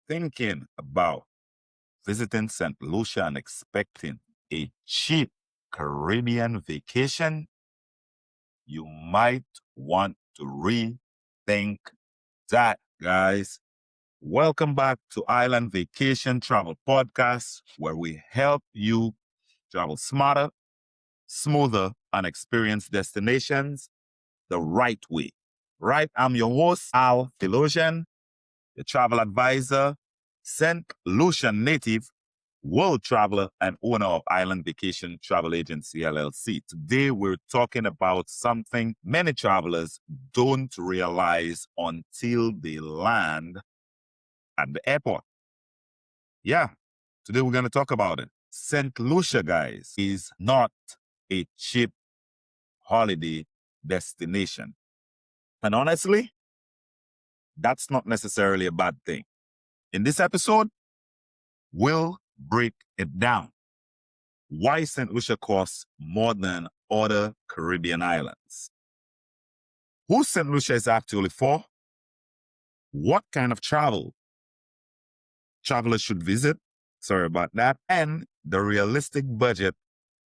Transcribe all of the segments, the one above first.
thinking about visiting St. Lucia and expecting a cheap Caribbean vacation, you might want to rethink that, guys. Welcome back to Island Vacation Travel Podcast, where we help you travel smarter, smoother, and experience destinations the right way. Right? I'm your host, Al Philosian, the travel advisor, St. Lucia native, world traveler, and owner of Island Vacation Travel Agency, LLC. Today, we're talking about something many travelers don't realize until they land at the airport. Yeah, today we're going to talk about it. St. Lucia, guys, is not a cheap holiday destination. And honestly, that's not necessarily a bad thing. In this episode, we'll break it down. Why St. Lucia costs more than other Caribbean islands. Who St. Lucia is actually for? What kind of travelers should visit? Sorry about that. And the realistic budget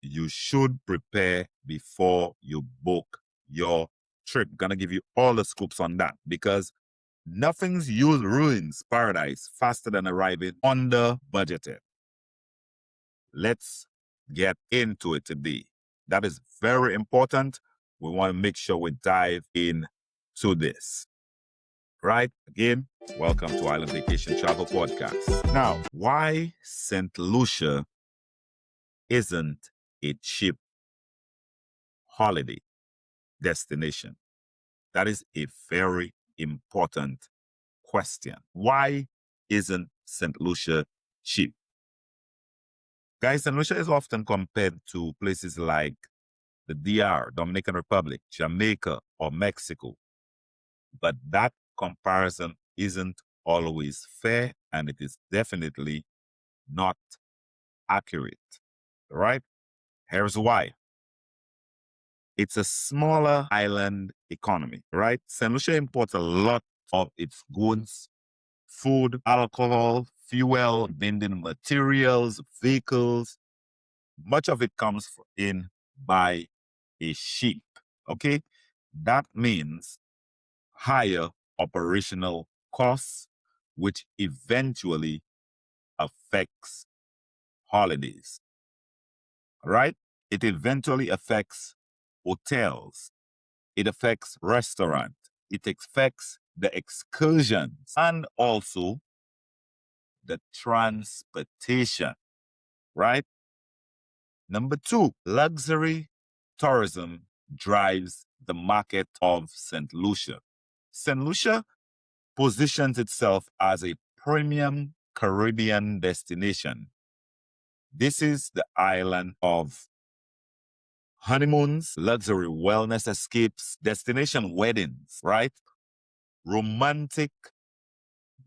you should prepare before you book your trip. Gonna give you all the scoops on that because nothing's ruins paradise faster than arriving under budgeted. Let's get into it today. That is very important. We want to make sure we dive into this. Right? Again, welcome to Island Vacation Travel Podcast. Now, why St. Lucia isn't a cheap holiday destination? That is a very important question. Why isn't St. Lucia cheap? Guys, St. Lucia is often compared to places like the DR, Dominican Republic, Jamaica, or Mexico. But that comparison isn't always fair, and it is definitely not accurate. Right? Here's why. It's a smaller island economy, right? St. Lucia imports a lot of its goods, food, alcohol, fuel, vending materials, vehicles. Much of it comes in by a ship, okay? That means higher operational costs, which eventually affects holidays, right? It eventually affects hotels. It affects restaurants. It affects the excursions and also the transportation, right? Number two, luxury tourism drives the market of St. Lucia. St. Lucia positions itself as a premium Caribbean destination. This is the island of honeymoons, luxury wellness escapes, destination weddings, right? Romantic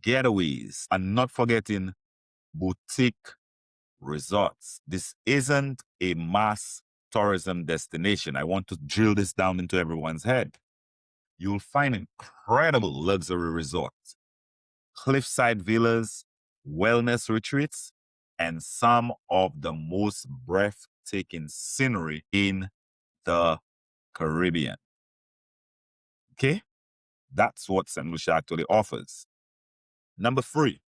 getaways, and not forgetting boutique resorts. This isn't a mass tourism destination. I want to drill this down into everyone's head. You'll find incredible luxury resorts, cliffside villas, wellness retreats, and some of the most breathtaking scenery in the Caribbean. Okay? That's what St. Lucia actually offers. Number three,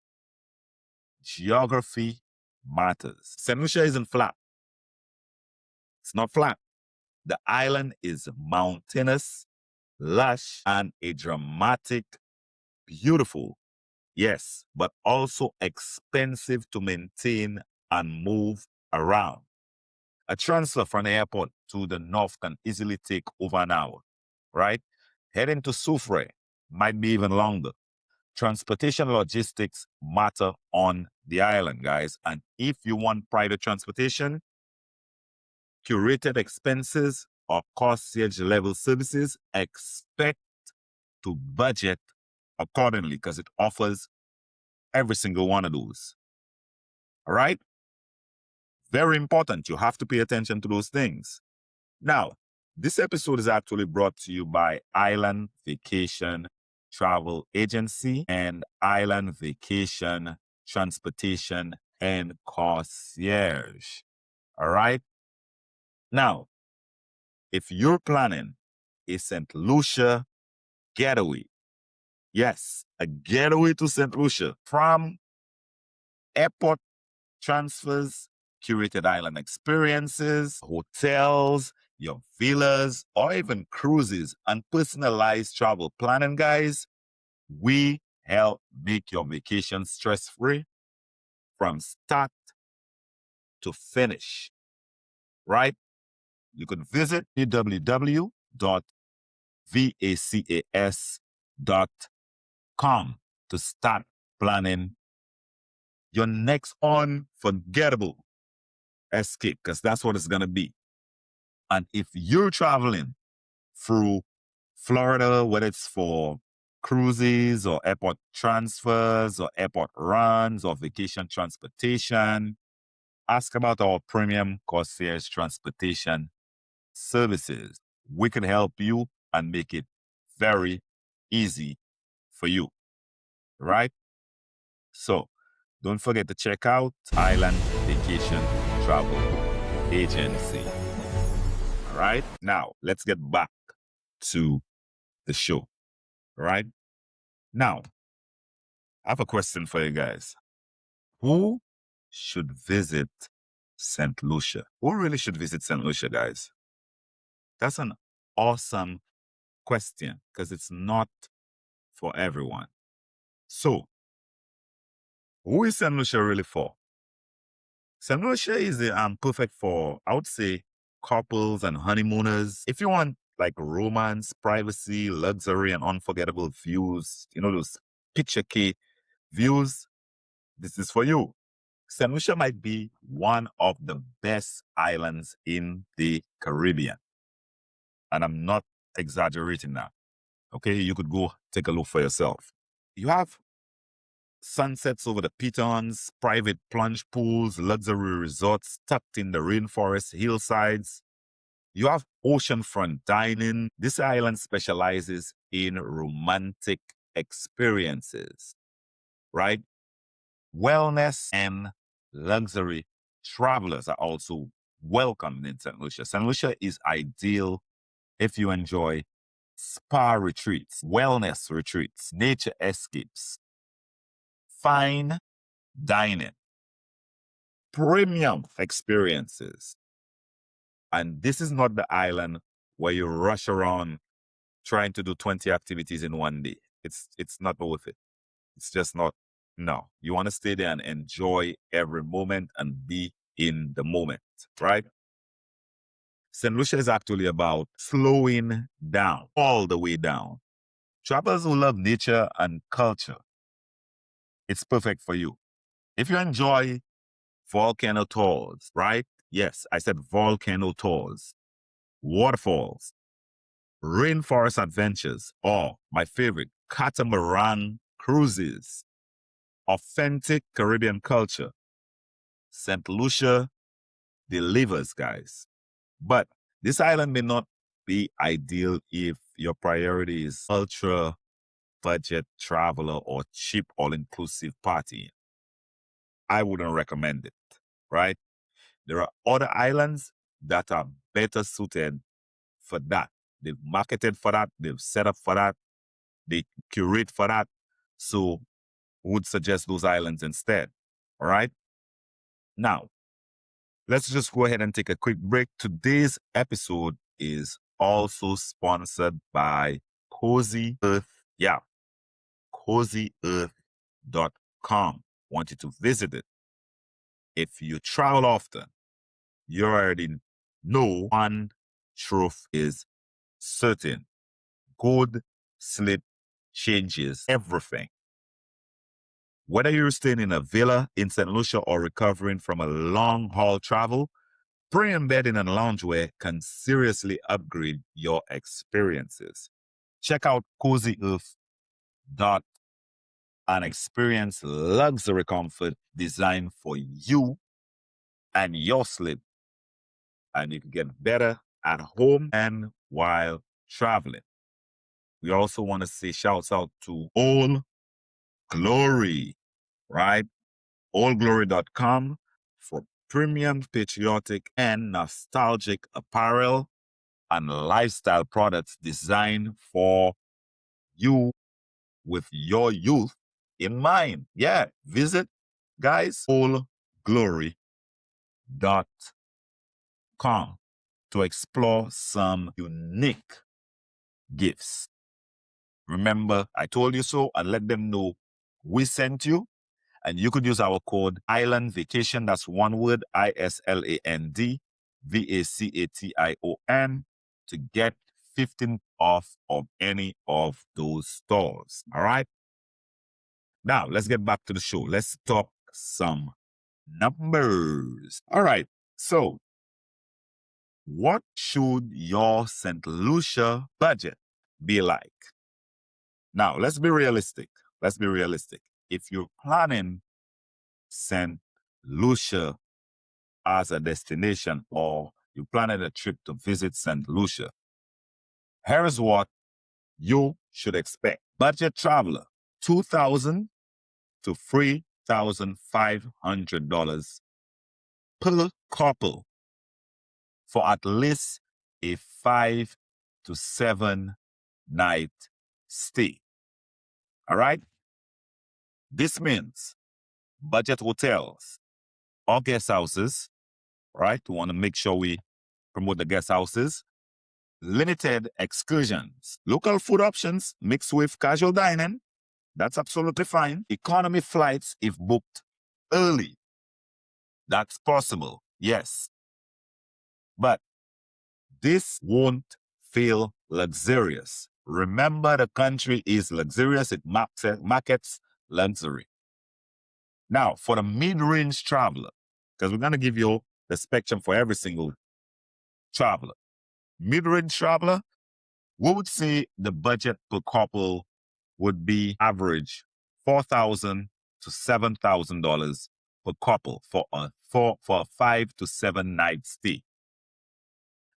geography matters. St. Lucia isn't flat. It's not flat. The island is mountainous, lush, and a dramatic, beautiful, yes, but also expensive to maintain and move around. A transfer from the airport to the north can easily take over an hour, right? Heading to Soufrière might be even longer. Transportation logistics matter on the island, guys. And if you want private transportation, curated expenses, or concierge level services, expect to budget accordingly because it offers every single one of those. All right? Very important. You have to pay attention to those things. Now, this episode is actually brought to you by Island Vacation travel agency and island vacation, transportation, and concierge. All right. Now, if you're planning a St. Lucia getaway, yes, a getaway to St. Lucia from airport transfers, curated island experiences, hotels, your villas, or even cruises, and personalized travel planning, guys, we help make your vacation stress-free from start to finish, right? You can visit www.vacas.com to start planning your next unforgettable escape, because that's what it's going to be. And if you're traveling through Florida, whether it's for cruises or airport transfers or airport runs or vacation transportation, ask about our premium concierge transportation services. We can help you and make it very easy for you, right? So don't forget to check out Island Vacation Travel Agency. All right. Now let's get back to the show. All right. Now, I have a question for you guys. Who should visit St. Lucia? Who really should visit St. Lucia, guys? That's an awesome question because it's not for everyone. So, who is St. Lucia really for? St. Lucia is perfect for, I would say, couples and honeymooners. If you want like romance, privacy, luxury, and unforgettable views, those picture key views, this is for you. St. Lucia might be one of the best islands in the Caribbean. And I'm not exaggerating now. Okay, you could go take a look for yourself. You have sunsets over the Pitons, private plunge pools, luxury resorts tucked in the rainforest hillsides. You have oceanfront dining. This island specializes in romantic experiences, right? Wellness and luxury travelers are also welcome in St. Lucia. St. Lucia is ideal if you enjoy spa retreats, wellness retreats, nature escapes, fine dining, premium experiences. And this is not the island where you rush around trying to do 20 activities in one day. It's not worth it. It's just not. No, you want to stay there and enjoy every moment and be in the moment, right? St. Lucia is actually about slowing down, all the way down. Travelers who love nature and culture, it's perfect for you. If you enjoy volcano tours, right? Yes, I said volcano tours, waterfalls, rainforest adventures, or my favorite, catamaran cruises, authentic Caribbean culture. St. Lucia delivers, guys. But this island may not be ideal if your priority is ultra budget traveler or cheap all-inclusive party. I wouldn't recommend it, right? There are other islands that are better suited for that. They've marketed for that. They've set up for that. They curate for that. So would suggest those islands instead. All right. Now, let's just go ahead and take a quick break. Today's episode is also sponsored by Cozy Earth. Yeah, CozyEarth.com. Want you to visit it. If you travel often, you already know one truth is certain. Good sleep changes everything. Whether you're staying in a villa in St. Lucia or recovering from a long haul travel, premium bedding and loungewear can seriously upgrade your experiences. Check out Cozy Earth and experience luxury comfort designed for you and your sleep. And you can get better at home and while traveling. We also want to say shouts out to All Glory, right? allglory.com for premium patriotic and nostalgic apparel and lifestyle products designed for you with your youth in mind. Yeah, visit, guys, allglory.com to explore some unique gifts. Remember, I told you so, and let them know we sent you. And you could use our code Island Vacation. That's one word, ISLAND VACATION, to get 15% off of any of those stores. All right. Now let's get back to the show. Let's talk some numbers. All right. So, what should your St. Lucia budget be like? Now, let's be realistic. Let's be realistic. If you're planning St. Lucia as a destination or you're planning a trip to visit St. Lucia, here is what you should expect. Budget traveler, $2,000 to $3,500 per couple for at least a 5 to 7 night stay. All right? This means budget hotels or guest houses, right? We want to make sure we promote the guest houses. Limited excursions, local food options mixed with casual dining. That's absolutely fine. Economy flights if booked early. That's possible, yes. But this won't feel luxurious. Remember, the country is luxurious. It markets luxury. Now, for the mid-range traveler, because we're going to give you the spectrum for every single traveler. Mid-range traveler, we would say the budget per couple would be average $4,000 to $7,000 per couple for a 5 to 7 night stay.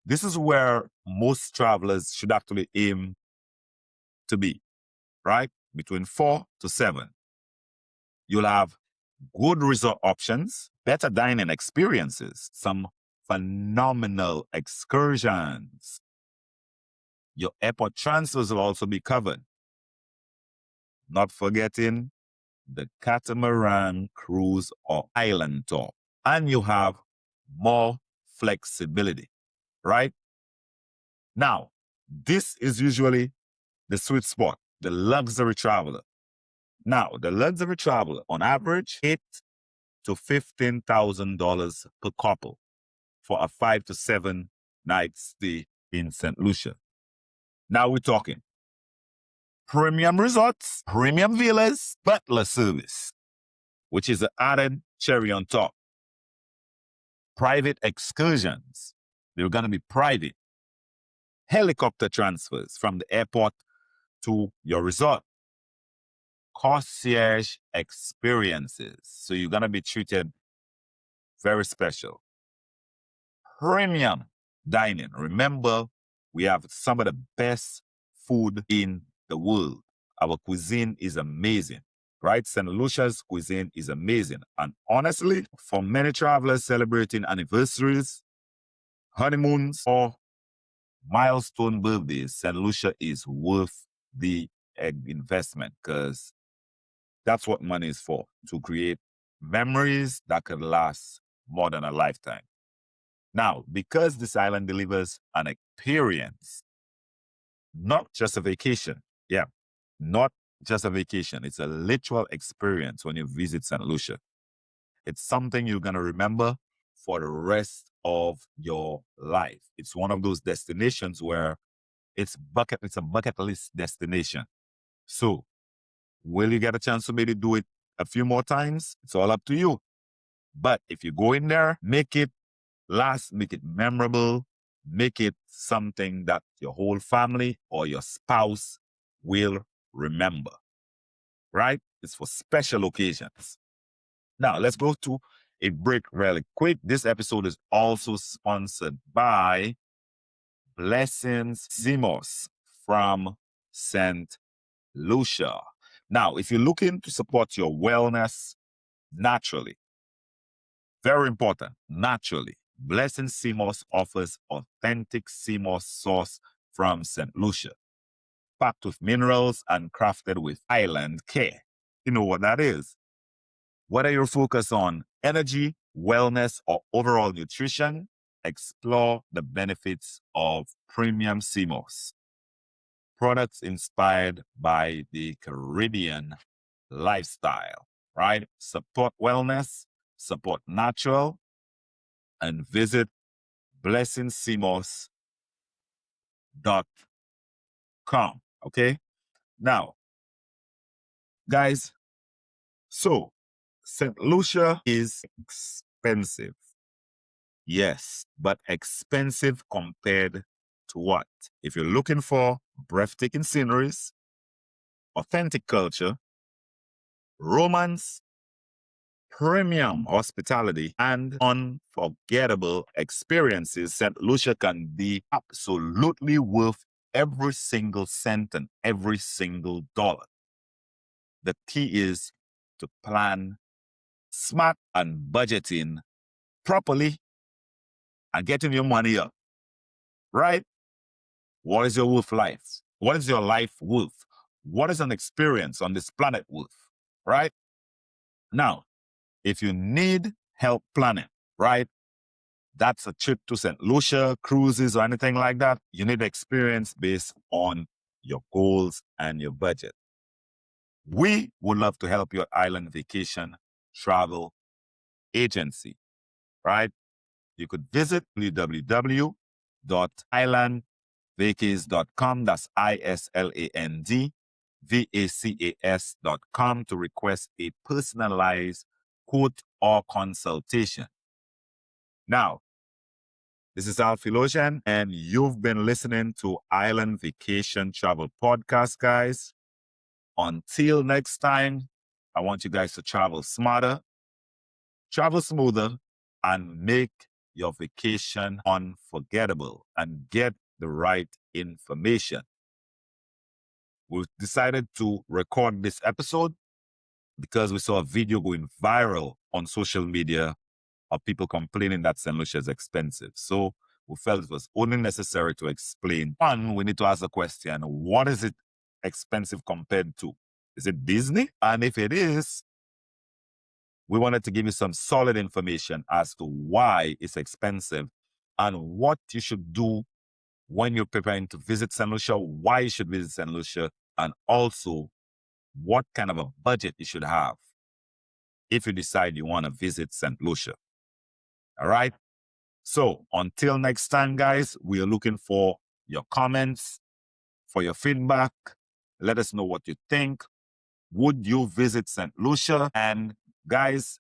This is where most travelers should actually aim to be, right? Between 4 to 7. You'll have good resort options, better dining experiences, some phenomenal excursions. Your airport transfers will also be covered. Not forgetting the catamaran cruise or island tour. And you have more flexibility, right? Now, this is usually the sweet spot, the luxury traveler. Now, the luxury traveler, on average, $8,000 to $15,000 per couple for a 5 to 7 night stay in St. Lucia. Now we're talking premium resorts, premium villas, butler service, which is an added cherry on top. Private excursions, they're going to be private. Helicopter transfers from the airport to your resort. Concierge experiences, so you're going to be treated very special. Premium dining. Remember, we have some of the best food in the world. Our cuisine is amazing, right? St. Lucia's cuisine is amazing. And honestly, for many travelers celebrating anniversaries, honeymoons, or milestone birthdays, St. Lucia is worth the investment, because that's what money is for, to create memories that could last more than a lifetime. Now, because this island delivers an experience, not just a vacation. Yeah, not just a vacation. It's a literal experience when you visit St. Lucia. It's something you're going to remember for the rest of your life. It's one of those destinations where it's a bucket list destination. So, will you get a chance to maybe do it a few more times? It's all up to you. But if you go in there, make it last, make it memorable, make it something that your whole family or your spouse will remember, right? It's for special occasions. Now, let's go to a break really quick. This episode is also sponsored by Blessings Simos from Saint Lucia. Now, if you're looking to support your wellness naturally, very important, naturally, Blessing Sea Moss offers authentic sea moss source from St. Lucia, packed with minerals and crafted with island care. You know what that is. Whether you're focused on energy, wellness, or overall nutrition, explore the benefits of premium sea moss. Products inspired by the Caribbean lifestyle, right? Support wellness, support natural, and visit blessingseamoss.com. Okay? Now, guys, so St. Lucia is expensive. Yes, but expensive compared to what? If you're looking for breathtaking sceneries, authentic culture, romance, premium hospitality, and unforgettable experiences, St. Lucia can be absolutely worth every single cent and every single dollar. The key is to plan smart and budgeting properly and getting your money up, right? What is your worth life? What is your life worth? What is an experience on this planet worth, right? Now, if you need help planning, right? That's a trip to St. Lucia, cruises, or anything like that. You need experience based on your goals and your budget. We would love to help your island vacation travel agency, right? You could visit www.islandvacays.com. That's ISLANDVACAS.com to request a personalized quote or consultation. Now, this is Al Philosian, and you've been listening to Island Vacation Travel Podcast, guys. Until next time, I want you guys to travel smarter, travel smoother, and make your vacation unforgettable and get the right information. We decided to record this episode because we saw a video going viral on social media of people complaining that St. Lucia is expensive. So we felt it was only necessary to explain. One, we need to ask the question, what is it expensive compared to? Is it Disney? And if it is, we wanted to give you some solid information as to why it's expensive and what you should do when you're preparing to visit St. Lucia, why you should visit St. Lucia, and also what kind of a budget you should have if you decide you want to visit St. Lucia. All right? So until next time, guys, we are looking for your comments, for your feedback. Let us know what you think. Would you visit St. Lucia? And guys,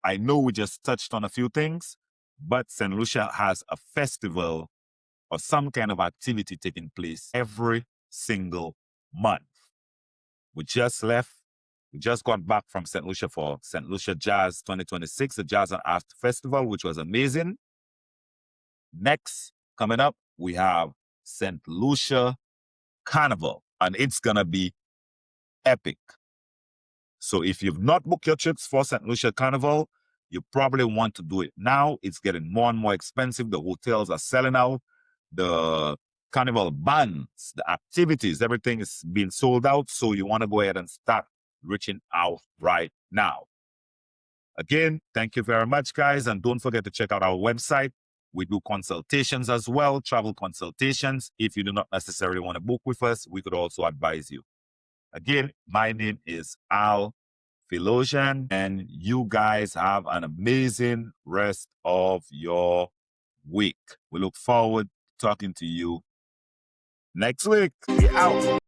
I know we just touched on a few things, but St. Lucia has a festival or some kind of activity taking place every single month. We just left. We just got back from St. Lucia for St. Lucia Jazz 2026, the Jazz and Art Festival, which was amazing. Next, coming up, we have St. Lucia Carnival, and it's going to be epic. So if you've not booked your trips for St. Lucia Carnival, you probably want to do it now. It's getting more and more expensive. The hotels are selling out. The carnival bands, the activities, everything is being sold out. So you want to go ahead and start reaching out right now. Again, thank you very much, guys. And don't forget to check out our website. We do consultations as well, travel consultations. If you do not necessarily want to book with us, we could also advise you. Again, my name is Al Philosian, and you guys have an amazing rest of your week. We look forward to talking to you next week. We out.